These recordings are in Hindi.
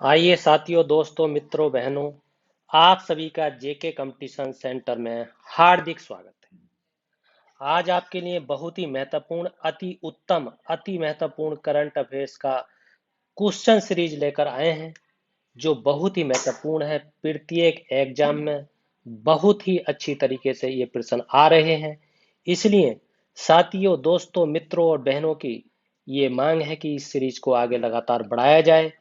आइए साथियों, दोस्तों, मित्रों, बहनों, आप सभी का जेके कंपटीशन सेंटर में हार्दिक स्वागत है। आज आपके लिए बहुत ही महत्वपूर्ण, अति उत्तम, अति महत्वपूर्ण करंट अफेयर्स का क्वेश्चन सीरीज लेकर आए हैं, जो बहुत ही महत्वपूर्ण है। प्रत्येक एग्जाम में बहुत ही अच्छी तरीके से ये प्रश्न आ रहे हैं। इसलिए साथियों, दोस्तों, मित्रों और बहनों की ये मांग है कि इस सीरीज को आगे लगातार बढ़ाया जाए।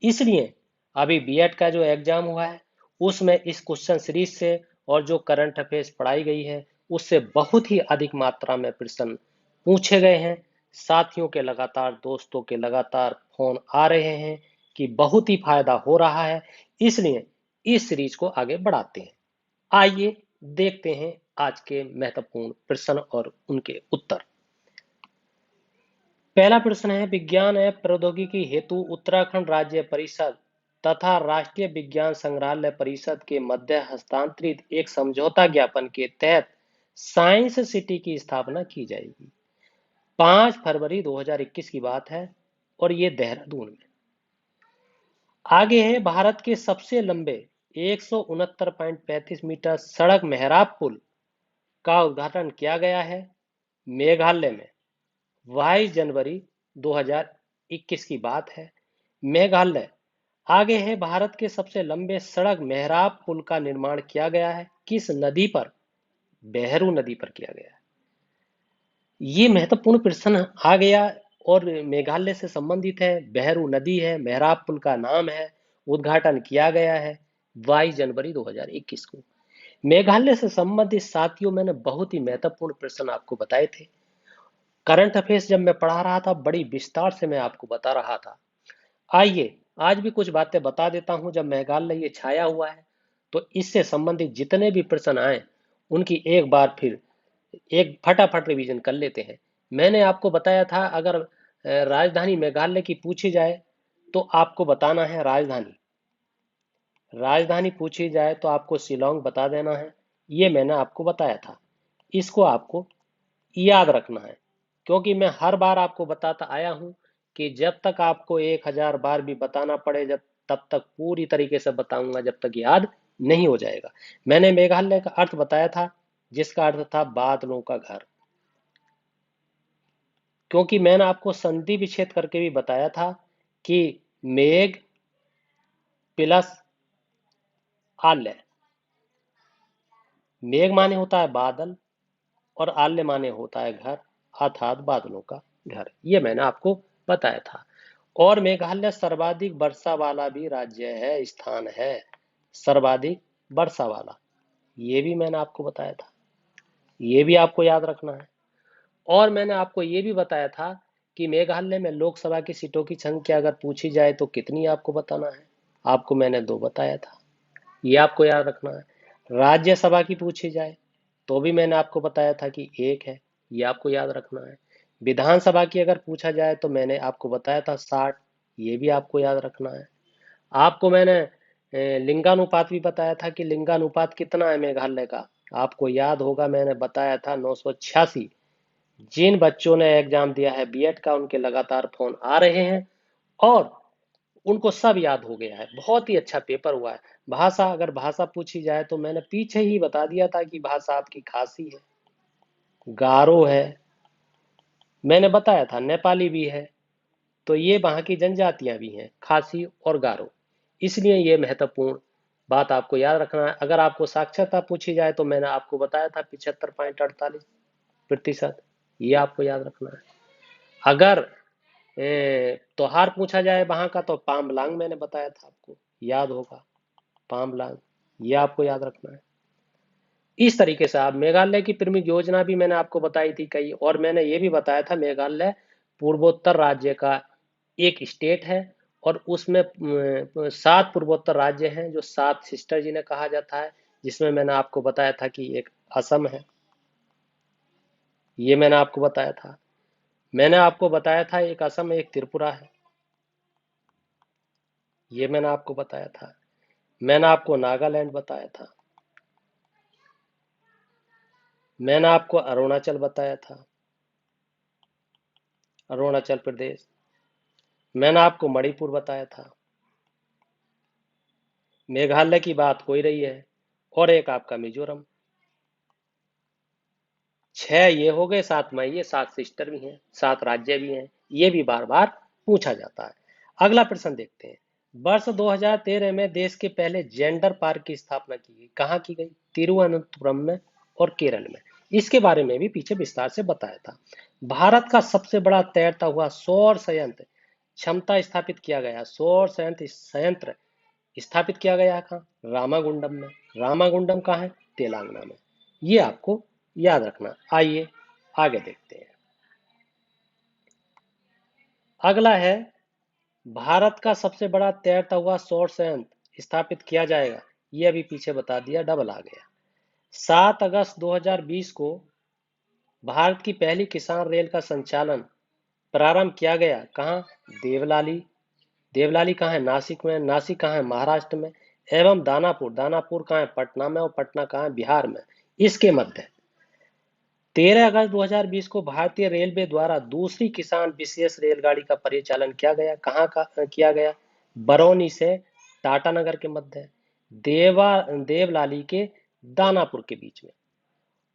इसलिए अभी बीएड का जो एग्जाम हुआ है, उसमें इस क्वेश्चन सीरीज से और जो करंट अफेयर्स पढ़ाई गई है, उससे बहुत ही अधिक मात्रा में प्रश्न पूछे गए हैं। साथियों के लगातार, दोस्तों के लगातार फोन आ रहे हैं कि बहुत ही फायदा हो रहा है। इसलिए इस सीरीज को आगे बढ़ाते हैं। आइए देखते हैं आज के महत्वपूर्ण प्रश्न और उनके उत्तर। पहला प्रश्न है, विज्ञान एवं प्रौद्योगिकी हेतु उत्तराखंड राज्य परिषद तथा राष्ट्रीय विज्ञान संग्रहालय परिषद के मध्य हस्तांतरित एक समझौता ज्ञापन के तहत साइंस सिटी की स्थापना की जाएगी। 5 फरवरी 2021 की बात है और ये देहरादून में। आगे है, भारत के सबसे लंबे 169.35 मीटर सड़क मेहराब पुल का उद्घाटन किया गया है मेघालय में। 22 जनवरी 2021 की बात है, मेघालय। आगे है, भारत के सबसे लंबे सड़क मेहराब पुल का निर्माण किया गया है किस नदी पर? बेहरू नदी पर किया गया है। ये महत्वपूर्ण प्रश्न आ गया और मेघालय से संबंधित है। बेहरू नदी है, मेहराब पुल का नाम है, उद्घाटन किया गया है 22 जनवरी 2021 को। मेघालय से संबंधित साथियों, मैंने बहुत ही महत्वपूर्ण प्रश्न आपको बताए थे। करंट अफेयर्स जब मैं पढ़ा रहा था, बड़ी विस्तार से मैं आपको बता रहा था। आइए आज भी कुछ बातें बता देता हूं। जब मेघालय ये छाया हुआ है, तो इससे संबंधित जितने भी प्रश्न आए, उनकी एक बार फिर एक फटाफट रिवीजन कर लेते हैं। मैंने आपको बताया था, अगर राजधानी मेघालय की पूछी जाए तो आपको बताना है राजधानी। राजधानी पूछी जाए तो आपको शिलोंग बता देना है। ये मैंने आपको बताया था। इसको आपको याद रखना है, क्योंकि मैं हर बार आपको बताता आया हूं कि जब तक आपको 1000 बार भी बताना पड़े, जब तब तक पूरी तरीके से बताऊंगा जब तक याद नहीं हो जाएगा। मैंने मेघालय का अर्थ बताया था, जिसका अर्थ था बादलों का घर। क्योंकि मैंने आपको संधि विच्छेद करके भी बताया था कि मेघ प्लस आल्य। मेघ माने होता है बादल और आल्य माने होता है घर, अर्थात बादलों का घर। ये मैंने आपको बताया था। और मेघालय सर्वाधिक वर्षा वाला भी राज्य है, स्थान है, सर्वाधिक वर्षा वाला। ये भी मैंने आपको बताया था। ये भी आपको याद रखना है। और मैंने आपको ये भी बताया था कि मेघालय में लोकसभा की सीटों की संख्या अगर पूछी जाए तो कितनी आपको बताना है। आपको मैंने 2 बताया था, ये आपको याद रखना है। राज्यसभा की पूछी जाए तो भी मैंने आपको बताया था कि 1 है, ये आपको याद रखना है। विधानसभा की अगर पूछा जाए तो मैंने आपको बताया था 60, ये भी आपको याद रखना है। आपको मैंने लिंगानुपात भी बताया था कि लिंगानुपात कितना है मेघालय का। आपको याद होगा, मैंने बताया था 986। जिन बच्चों ने एग्जाम दिया है बीएड का, उनके लगातार फोन आ रहे हैं और उनको सब याद हो गया है। बहुत ही अच्छा पेपर हुआ है। भाषा, अगर भाषा पूछी जाए तो मैंने पीछे ही बता दिया था कि भाषा आपकी खासी है, गारो है, मैंने बताया था नेपाली भी है। तो ये वहां की जनजातियां भी हैं, खासी और गारो। इसलिए ये महत्वपूर्ण बात आपको याद रखना है। अगर आपको साक्षरता पूछी जाए तो मैंने आपको बताया था 75.48%, ये आपको याद रखना है। अगर त्योहार पूछा जाए वहां का तो पामलांग मैंने बताया था, आपको याद होगा, पामलांग, ये आपको याद रखना है। इस तरीके से आप मेघालय की प्रमुख योजना भी मैंने आपको बताई थी कई। और मैंने ये भी बताया था मेघालय पूर्वोत्तर राज्य का एक स्टेट है और उसमें 7 पूर्वोत्तर राज्य हैं, जो 7 सिस्टर जिन्हें कहा जाता है, जिसमें मैंने आपको बताया था कि एक असम है, ये मैंने आपको बताया था। मैंने आपको बताया था एक असम, एक त्रिपुरा है, ये मैंने आपको बताया था। मैंने आपको नागालैंड बताया था। मैंने आपको अरुणाचल बताया था, अरुणाचल प्रदेश। मैंने आपको मणिपुर बताया था। मेघालय की बात हो ही रही है, और एक आपका मिजोरम। 6 ये हो गए, 7 में ये 7 सिस्टर भी हैं, 7 राज्य भी हैं। ये भी बार बार पूछा जाता है। अगला प्रश्न देखते हैं। वर्ष 2013 में देश के पहले जेंडर पार्क की स्थापना की गई, कहाँ की गई? तिरुवनंतपुरम में और केरल में। इसके बारे में भी पीछे विस्तार से बताया था। भारत का सबसे बड़ा तैरता हुआ सौर संयंत्र क्षमता स्थापित किया गया, सौर संयंत्र संयंत्र स्थापित किया गया कहाँ? रामागुंडम में। रामागुंडम कहाँ है? तेलंगाना में। ये आपको याद रखना। आइए आगे देखते हैं। अगला है, भारत का सबसे बड़ा तैरता हुआ सौर संयंत्र स्थापित किया जाएगा। ये अभी पीछे बता दिया, डबल आ गया। 7 अगस्त 2020 को भारत की पहली किसान रेल का संचालन प्रारंभ किया गया, कहाँ? देवलाली। देवलाली कहाँ है? नासिक में। नासिक कहाँ है? महाराष्ट्र में। एवं दानापुर। दानापुर कहाँ है? पटना में। और पटना कहाँ है? बिहार में। इसके मध्य 13 अगस्त 2020 को भारतीय रेलवे द्वारा दूसरी किसान विशेष रेलगाड़ी का परिचालन किया गया, कहाँ का किया गया? बरौनी से टाटानगर के मध्य, देवलाली के दानापुर के बीच में।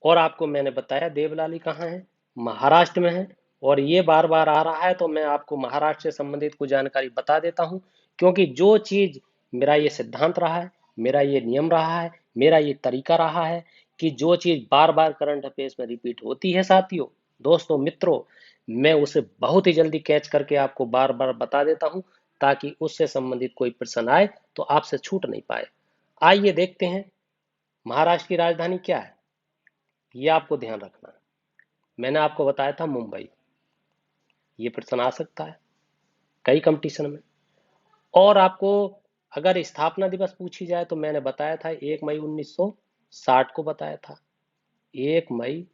और आपको मैंने बताया देवलाली कहाँ है? महाराष्ट्र में है। और ये बार बार आ रहा है, तो मैं आपको महाराष्ट्र से संबंधित कुछ जानकारी बता देता हूँ, क्योंकि जो चीज मेरा ये सिद्धांत रहा है, मेरा ये नियम रहा है, मेरा ये तरीका रहा है कि जो चीज बार बार करंट अफेयर्स में रिपीट होती है साथियों, दोस्तों, मित्रों, मैं उसे बहुत ही जल्दी कैच करके आपको बार बार बता देता हूँ, ताकि उससे संबंधित कोई प्रश्न आए तो आपसे छूट नहीं पाए। आइए देखते हैं, महाराष्ट्र की राजधानी क्या है? ये आपको ध्यान रखना है। मैंने आपको बताया था मुंबई। ये प्रश्न आ सकता है कई कंपटीशन में। और आपको अगर स्थापना दिवस पूछी जाए तो मैंने बताया था 1 मई 1960 को बताया था। 1 मई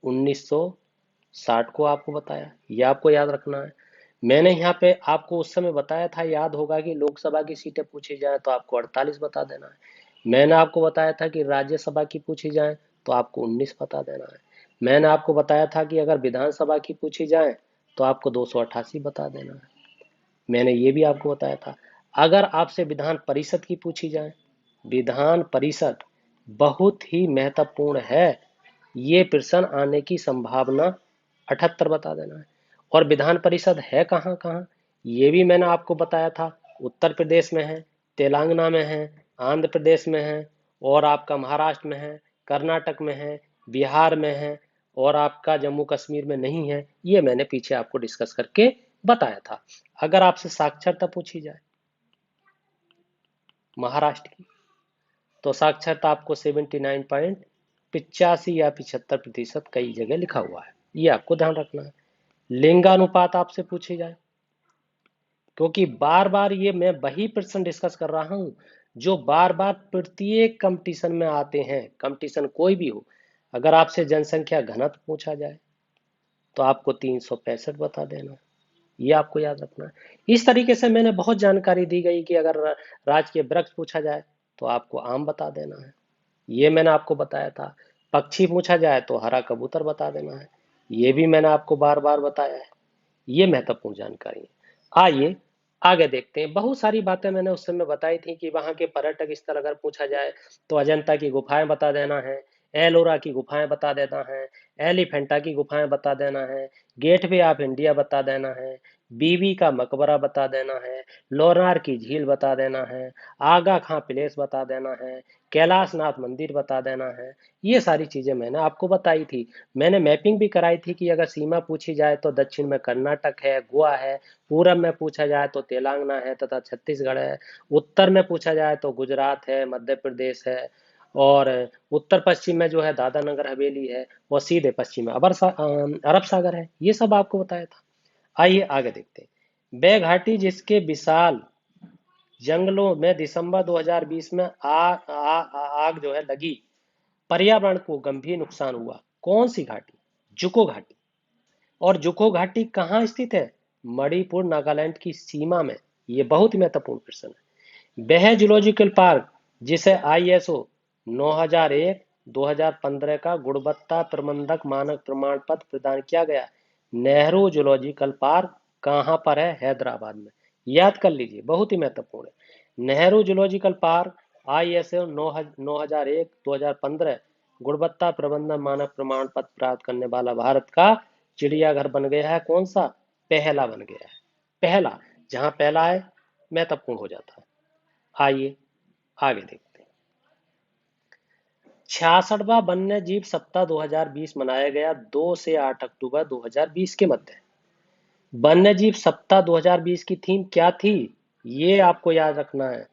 1960 को आपको बताया, ये आपको याद रखना है। मैंने यहाँ पे आपको उस समय बताया था, याद होगा, कि लोकसभा की सीटें पूछी जाए तो आपको 48 बता देना है। मैंने आपको बताया था कि राज्यसभा की पूछी जाए तो आपको 19 बता देना है। मैंने आपको बताया था कि अगर विधानसभा की पूछी जाए तो आपको 288 बता देना है। मैंने ये भी आपको बताया था। अगर आपसे विधान परिषद की पूछी जाए, विधान परिषद बहुत ही महत्वपूर्ण है, ये प्रश्न आने की संभावना 78 बता देना है। और विधान परिषद है कहाँ कहाँ, ये भी मैंने आपको बताया था। उत्तर प्रदेश में है, तेलंगाना में है, आंध्र प्रदेश में है, और आपका महाराष्ट्र में है, कर्नाटक में है, बिहार में है, और आपका जम्मू कश्मीर में नहीं है। ये मैंने पीछे आपको डिस्कस करके बताया था। अगर आपसे साक्षरता पूछी जाए महाराष्ट्र की, तो साक्षरता आपको 79.85 या 75% कई जगह लिखा हुआ है, ये आपको ध्यान रखना है। लिंगानुपात आपसे पूछी जाए, क्योंकि बार बार ये मैं वही प्रश्न डिस्कस कर रहा हूं जो बार बार प्रत्येक कंपटीशन में आते हैं, कंपटीशन कोई भी हो। अगर आपसे जनसंख्या घनत्व पूछा जाए तो आपको 365 बता देना, ये आपको याद रखना है। इस तरीके से मैंने बहुत जानकारी दी गई कि अगर राज के वृक्ष पूछा जाए तो आपको आम बता देना है, ये मैंने आपको बताया था। पक्षी पूछा जाए तो हरा कबूतर बता देना है, ये भी मैंने आपको बार बार बताया है। ये महत्वपूर्ण जानकारी है। आइए आगे देखते हैं। बहुत सारी बातें मैंने उस समय बताई थी कि वहां के पर्यटक स्थल अगर पूछा जाए तो अजंता की गुफाएं बता देना है, एलोरा की गुफाएं बता देना है, एलिफेंटा की गुफाएं बता देना है, गेटवे ऑफ इंडिया बता देना है, बीबी का मकबरा बता देना है, लोनार की झील बता देना है, आगा खां प्लेस बता देना है, कैलाश नाथ मंदिर बता देना है। ये सारी चीजें मैंने आपको बताई थी। मैंने मैपिंग भी कराई थी कि अगर सीमा पूछी जाए तो दक्षिण में कर्नाटक है, गोवा है, पूरब में पूछा जाए तो तेलंगाना है तथा छत्तीसगढ़ है, उत्तर में पूछा जाए तो गुजरात है, मध्य प्रदेश है, और उत्तर पश्चिम में जो है दादरा नगर हवेली है, और सीधे पश्चिम में अरब सागर है। ये सब आपको बताया था। आइए आगे देखते हैं। बे घाटी जिसके विशाल जंगलों में दिसंबर 2020 में आग जो है लगी, पर्यावरण को गंभीर नुकसान हुआ, कौन सी घाटी? जुको घाटी। और जुको घाटी कहाँ स्थित है? मणिपुर नागालैंड की सीमा में। ये बहुत ही महत्वपूर्ण प्रश्न है। वह जूलॉजिकल पार्क जिसे आईएसओ 9001 2015 का गुणवत्ता प्रबंधक मानक प्रमाण पत्र प्रदान किया गया, नेहरू जूलॉजिकल पार्क कहाँ पर है? हैदराबाद में। याद कर लीजिए, बहुत ही महत्वपूर्ण है। नेहरू जूलॉजिकल पार्क ISO 9001 2015 गुणवत्ता प्रबंधन मानक प्रमाण पत्र प्राप्त करने वाला भारत का चिड़ियाघर बन गया है। कौन सा? पहला बन गया है। पहला, जहां पहला है महत्वपूर्ण हो जाता है। आइए आगे देखते हैं। 66वां वन्य जीव सप्ताह 2020 मनाया गया 2 से 8 अक्टूबर 2020 के मध्य। वन्य जीव सप्ताह 2020 की थीम क्या थी? ये आपको याद रखना है।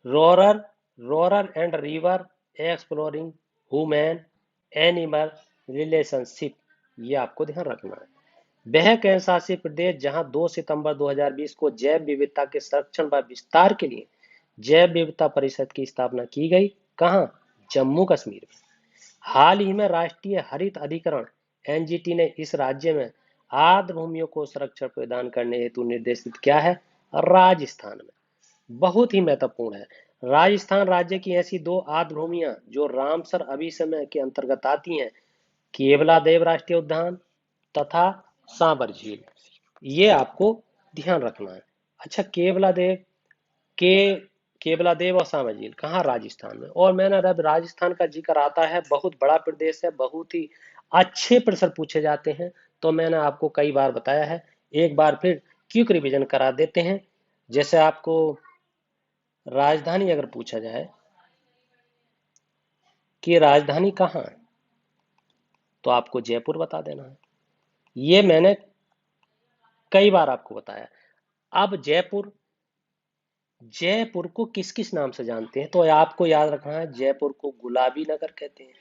Roar roar and river exploring human animal relationship, ये आपको ध्यान रखना है। वह केंद्र शासित प्रदेश जहां 2 सितंबर 2020 को जैव विविधता के संरक्षण व विस्तार के लिए जैव विविधता परिषद की स्थापना की गई। कहां? जम्मू कश्मीर में। हाल ही में राष्ट्रीय हरित अधिकरण NGT ने इस राज्य में आर्द्र भूमियों को संरक्षण प्रदान करने हेतु निर्देशित किया है। राजस्थान में बहुत ही महत्वपूर्ण है। राजस्थान राज्य की ऐसी दो आर्द्र भूमियां जो रामसर अभयारण्य के अंतर्गत आती हैं, केवलादेव राष्ट्रीय उद्यान तथा सांबर झील, ये आपको ध्यान रखना है। अच्छा, केवलादेव के केवलादेव और सांबर झील कहाँ? राजस्थान में। और मैंने अब राजस्थान का जिक्र आता है, बहुत बड़ा प्रदेश है, बहुत ही अच्छे प्रश्न पूछे जाते हैं, तो मैंने आपको कई बार बताया है। एक बार फिर क्विक रिवीजन करा देते हैं। जैसे आपको राजधानी अगर पूछा जाए कि राजधानी कहाँ है, तो आपको जयपुर बता देना है। ये मैंने कई बार आपको बताया। अब जयपुर जयपुर को किस किस नाम से जानते हैं? तो आपको याद रखना है, जयपुर को गुलाबी नगर कहते हैं,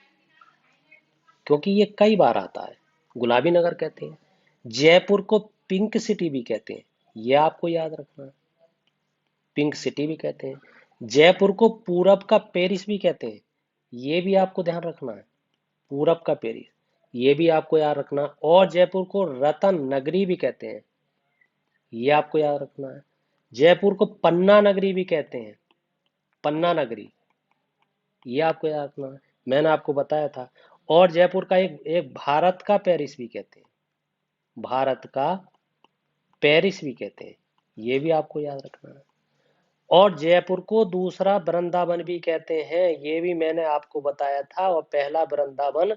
क्योंकि ये कई बार आता है। गुलाबी नगर कहते हैं। जयपुर को पिंक सिटी भी कहते हैं, ये आपको याद रखना है। पिंक सिटी भी कहते हैं। जयपुर को पूरब का पेरिस भी कहते हैं, ये भी आपको ध्यान रखना है। पूरब का पेरिस, ये भी आपको याद रखना। और जयपुर को रतन नगरी भी कहते हैं, ये आपको याद रखना है। जयपुर को पन्ना नगरी भी कहते हैं, पन्ना नगरी, ये आपको याद रखना है। मैंने आपको बताया था। और जयपुर का एक एक भारत का पेरिस भी कहते हैं, भारत का पेरिस भी कहते हैं, ये भी आपको याद रखना है। और जयपुर को दूसरा वृंदावन भी कहते हैं, ये भी मैंने आपको बताया था। और पहला वृंदावन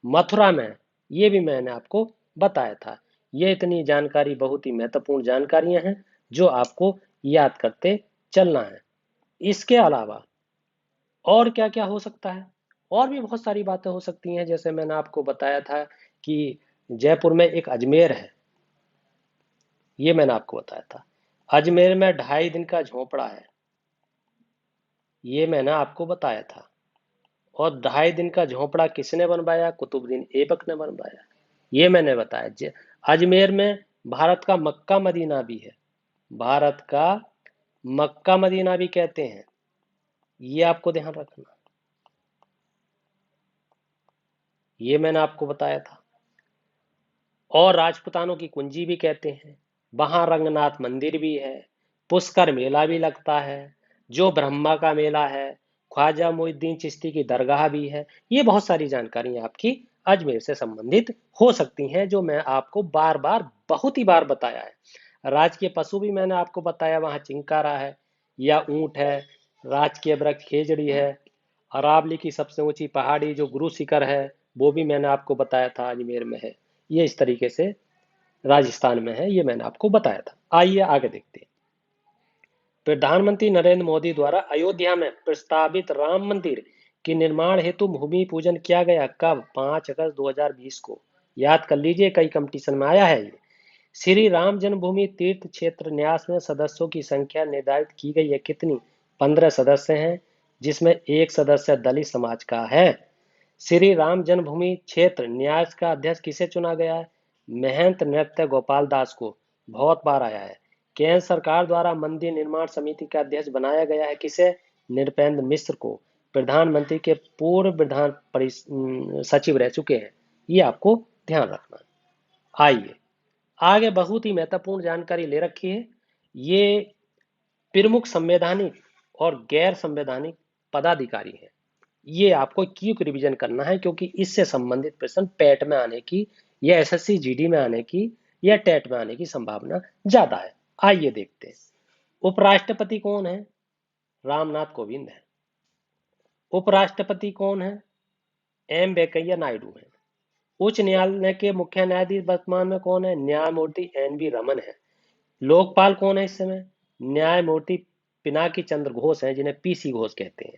मथुरा में, ये भी मैंने आपको बताया था। ये इतनी जानकारी बहुत ही महत्वपूर्ण जानकारियां हैं जो आपको याद करते चलना है। इसके अलावा और क्या क्या हो सकता है? और भी बहुत सारी बातें हो सकती हैं। जैसे मैंने आपको बताया था कि जयपुर में एक अजमेर है, ये मैंने आपको बताया था। अजमेर में 2.5 दिन का झोपड़ा है, ये मैंने आपको बताया था। और 2.5 दिन का झोपड़ा किसने बनवाया? कुतुबुद्दीन ऐबक ने बनवाया, ये मैंने बताया। अजमेर में भारत का मक्का मदीना भी है, भारत का मक्का मदीना भी कहते हैं, ये आपको ध्यान रखना, ये मैंने आपको बताया था। और राजपुतानों की कुंजी भी कहते हैं। वहां रंगनाथ मंदिर भी है, पुष्कर मेला भी लगता है, जो ब्रह्मा का मेला है, ख्वाजा मुइनुद्दीन चिश्ती की दरगाह भी है। ये बहुत सारी जानकारी आपकी अजमेर से संबंधित हो सकती हैं, जो मैं आपको बार बार बहुत ही बार बताया है। राजकीय पशु भी मैंने आपको बताया, वहां चिंकारा है या ऊंट है। राजकीय वृक्ष खेजड़ी है। अरावली की सबसे ऊंची पहाड़ी जो गुरु शिखर है, वो भी मैंने आपको बताया था अजमेर में है। ये इस तरीके से राजस्थान में है, ये मैंने आपको बताया था। आइए आगे देखते हैं। प्रधानमंत्री नरेंद्र मोदी द्वारा अयोध्या में प्रस्तावित राम मंदिर के निर्माण हेतु भूमि पूजन किया गया कब? 5 अगस्त 2020 को। याद कर लीजिए, कई कंपटीशन में आया है ये। श्री राम जन्मभूमि तीर्थ क्षेत्र न्यास में सदस्यों की संख्या निर्धारित की गई है कितनी? 15 सदस्य हैं, जिसमें एक सदस्य दलित समाज का है। श्री राम जन्मभूमि क्षेत्र न्यास का अध्यक्ष किसे चुना गया है? महंत नृत्य गोपाल दास को। बहुत बार आया है। केंद्र सरकार द्वारा मंदिर निर्माण समिति का अध्यक्ष बनाया गया है किसे? नृपेंद्र मिश्र को। प्रधानमंत्री के पूर्व सचिव रह चुके हैं, ये आपको ध्यान रखना है। आइए आगे, बहुत ही महत्वपूर्ण जानकारी ले रखी है। ये प्रमुख संवैधानिक और गैर संवैधानिक पदाधिकारी हैं, ये आपको क्विक रिवीजन करना है, क्योंकि इससे संबंधित प्रश्न पैट में आने की या SSC GD में आने की या टेट में आने की संभावना ज्यादा है। आइए देखते हैं। उपराष्ट्रपति कौन है? रामनाथ कोविंद है। उपराष्ट्रपति कौन है? एम वेंकैया नायडू है। उच्च न्यायालय के मुख्य न्यायाधीश वर्तमान में कौन है? न्यायमूर्ति एन वी रमन है। लोकपाल कौन है इस समय? न्यायमूर्ति पिनाकी चंद्र घोष हैं, जिन्हें पीसी घोष कहते हैं।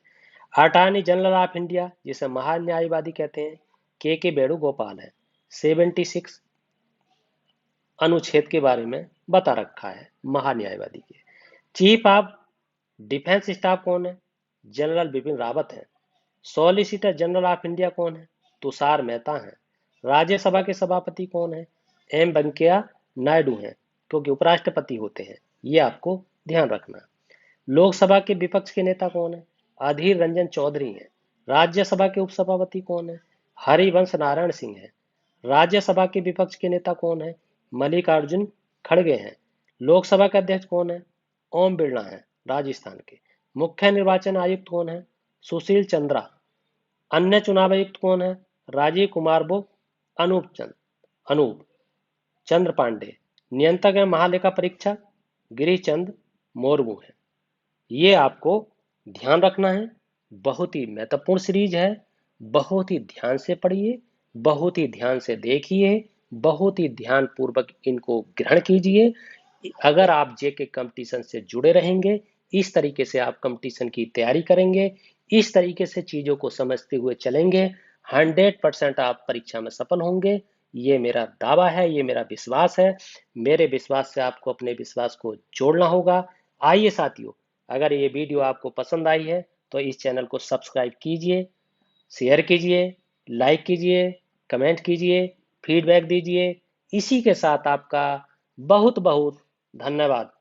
अटॉर्नी जनरल ऑफ इंडिया, जिसे महान्यायवादी कहते हैं, के वेणुगोपाल है। 76 अनुच्छेद के बारे में बता रखा है महान्यायवादी के। चीफ ऑफ डिफेंस स्टाफ कौन है? जनरल बिपिन रावत है। सॉलिसिटर जनरल ऑफ इंडिया कौन है? तुषार मेहता है। राज्यसभा के सभापति कौन है? एम वेंकैया नायडू हैं, क्योंकि उपराष्ट्रपति होते हैं, ये आपको ध्यान रखना। लोकसभा के विपक्ष के नेता कौन है? अधीर रंजन चौधरी हैं। राज्यसभा के उपसभापति कौन है? हरिवंश नारायण सिंह है। राज्यसभा के विपक्ष के नेता कौन है? मल्लिकार्जुन खड़गे हैं। लोकसभा के अध्यक्ष कौन है? ओम बिरला हैं, राजस्थान के। मुख्य निर्वाचन आयुक्त कौन है? सुशील चंद्रा। अन्य चुनाव आयुक्त कौन है? राजीव कुमार बुक, अनूप चंद्र पांडे। नियंत्रक है महालेखा परीक्षक गिरीशचंद मुर्मू है। ये आपको ध्यान रखना है। बहुत ही महत्वपूर्ण सीरीज है। बहुत ही ध्यान से पढ़िए, बहुत ही ध्यान से देखिए, बहुत ही ध्यान पूर्वक इनको ग्रहण कीजिए। अगर आप जेके कंपटीशन से जुड़े रहेंगे, इस तरीके से आप कंपटीशन की तैयारी करेंगे, इस तरीके से चीजों को समझते हुए चलेंगे, 100% आप परीक्षा में सफल होंगे। ये मेरा दावा है, ये मेरा विश्वास है। मेरे विश्वास से आपको अपने विश्वास को जोड़ना होगा। आइए साथियों, अगर ये वीडियो आपको पसंद आई है तो इस चैनल को सब्सक्राइब कीजिए, शेयर कीजिए, लाइक कीजिए, कमेंट कीजिए, फीडबैक दीजिए। इसी के साथ आपका बहुत बहुत धन्यवाद।